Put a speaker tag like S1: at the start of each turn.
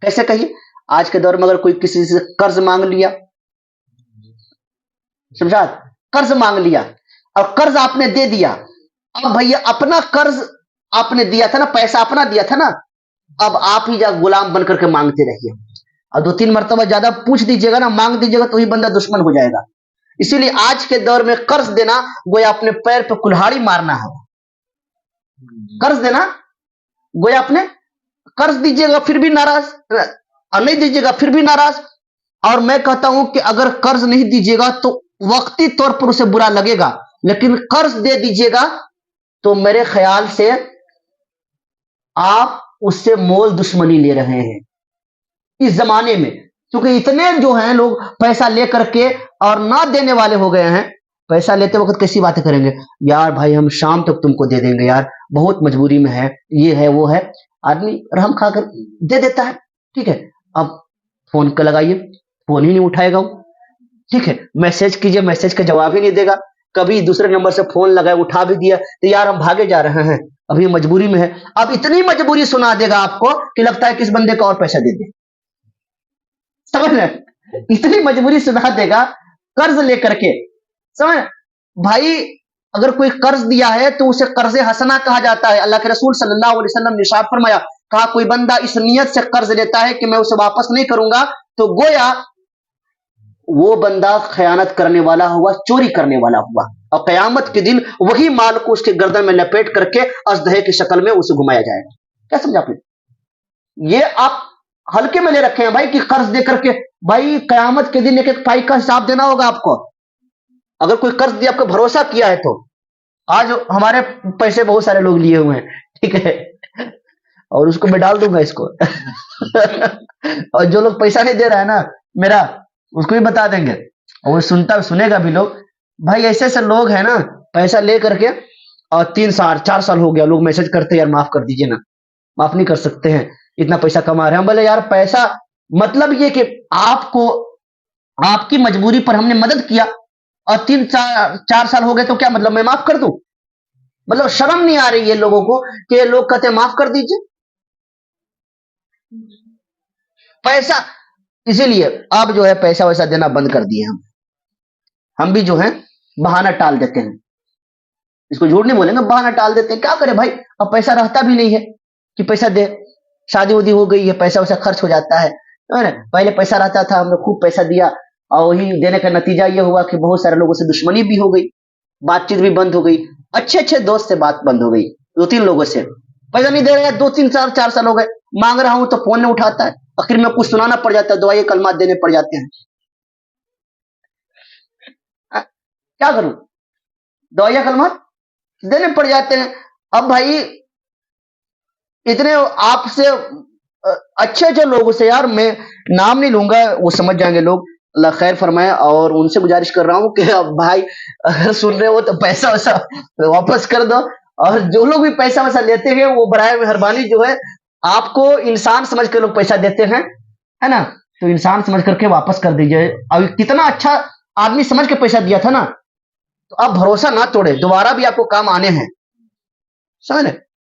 S1: कैसे कहिए? आज के दौर में अगर कोई किसी से कर्ज मांग लिया, समझा, कर्ज मांग लिया और कर्ज आपने दे दिया, अब भैया अपना कर्ज आपने दिया था ना, पैसा अपना दिया था ना, अब आप ही जा गुलाम बन करके मांगते रहिए, और 2-3 मरतबा ज्यादा पूछ दीजिएगा ना, मांग दीजिएगा, तो ही बंदा दुश्मन हो जाएगा। इसीलिए आज के दौर में कर्ज देना गोया अपने पैर पे कुल्हाड़ी मारना है। कर्ज देना गोया अपने, कर्ज दीजिएगा फिर भी नाराज, और नहीं दीजिएगा फिर भी नाराज। और मैं कहता हूं कि अगर कर्ज नहीं दीजिएगा तो वक्ती तौर पर उसे बुरा लगेगा, लेकिन कर्ज दे दीजिएगा तो मेरे ख्याल से आप उससे मोल दुश्मनी ले रहे हैं इस जमाने में। क्योंकि इतने जो हैं लोग पैसा ले करके और ना देने वाले हो गए हैं। पैसा लेते वक्त कैसी बातें करेंगे, यार भाई हम शाम तक तुमको दे देंगे यार, बहुत मजबूरी में है, ये है वो है। आदमी रहम खाकर दे देता है, ठीक है। अब फोन का लगाइए, फोन ही नहीं उठाएगा वो, ठीक है। मैसेज कीजिए, मैसेज का जवाब ही नहीं देगा। कभी दूसरे नंबर से फोन लगाए, उठा भी दिया तो यार हम भागे जा रहे हैं, अभी मजबूरी में है। अब इतनी मजबूरी सुना देगा आपको कि लगता है किस बंदे को और पैसा दे दे, समझ रहे? इतनी मजबूरी सुना देगा कर्ज लेकर के, समझ भाई। अगर कोई कर्ज दिया है तो उसे कर्ज हसना कहा जाता है। अल्लाह के रसूल सल्लल्लाहु अलैहि वसल्लम ने इरशाद फरमाया, कहा कोई बंदा इस नियत से कर्ज लेता है कि मैं उसे वापस नहीं करूंगा, तो गोया वो बंदा खयानत करने वाला हुआ, चोरी करने वाला हुआ, और कयामत के दिन वही माल को उसके गर्दन में लपेट करके अजदहे की शक्ल में उसे घुमाया जाएगा। क्या समझा आपने? ये आप हल्के में ले रखे हैं भाई कि कर्ज दे करके, भाई कयामत के दिन एक एक पाई का हिसाब देना होगा आपको। अगर कोई कर्ज दिया, आपको भरोसा किया है, तो आज हमारे पैसे बहुत सारे लोग लिए हुए हैं, ठीक है, और उसको मैं डाल दूंगा इसको और जो लोग पैसा नहीं दे रहा है ना मेरा, उसको भी बता देंगे, और वो सुनेगा भी लोग। भाई ऐसे ऐसे लोग हैं ना, पैसा ले करके और 3 साल 4 साल हो गया, लोग मैसेज करते हैं यार माफ कर दीजिए ना, माफ नहीं कर सकते हैं, इतना पैसा कमा रहे हैं। हम बोले यार पैसा, मतलब ये कि आपको, आपकी मजबूरी पर हमने मदद किया, और 3 4 4 साल हो गए, तो क्या मतलब मैं माफ कर दूं? मतलब शर्म नहीं आ रही है लोगों को कि लोग कहते हैं माफ कर दीजिए पैसा। इसीलिए अब जो है पैसा वैसा देना बंद कर दिए हम भी जो है बहाना टाल देते हैं, इसको झूठ नहीं बोलेंगे, बहाना टाल देते हैं। क्या करें भाई, अब पैसा रहता भी नहीं है कि पैसा दे, शादी उदी हो गई है, पैसा वैसा खर्च हो जाता है ना? पहले पैसा रहता था, हमने खूब पैसा दिया, और वही देने का नतीजा ये हुआ कि बहुत सारे लोगों से दुश्मनी भी हो गई, बातचीत भी बंद हो गई, अच्छे अच्छे दोस्त से बात बंद हो गई, 2-3 लोगों से पैसा नहीं दे रहे, 2-3 4 साल हो गए, मांग रहा हूं तो फोन नहीं उठाता है, आखिर में कुछ सुनाना पड़ जाता है, दवाई कलमात देने पड़ जाते हैं। क्या करूं, दवाइयां कलमात देने पड़ जाते हैं। अब भाई इतने आपसे अच्छे अच्छे लोगों से, यार मैं नाम नहीं लूंगा, वो समझ जाएंगे लोग, अल्लाह खैर फरमाए, और उनसे गुजारिश कर रहा हूं कि अब भाई अगर सुन रहे हो तो पैसा वैसा वापस कर दो, और जो लोग भी पैसा वैसा लेते हैं वो बराए मेहरबानी जो है, आपको इंसान समझ के लोग पैसा देते हैं, है ना, तो इंसान समझ करके वापस कर दीजिए। अब कितना अच्छा आदमी समझ के पैसा दिया था ना, तो आप भरोसा ना तोड़े, दोबारा भी आपको काम आने हैं, समझ रहे?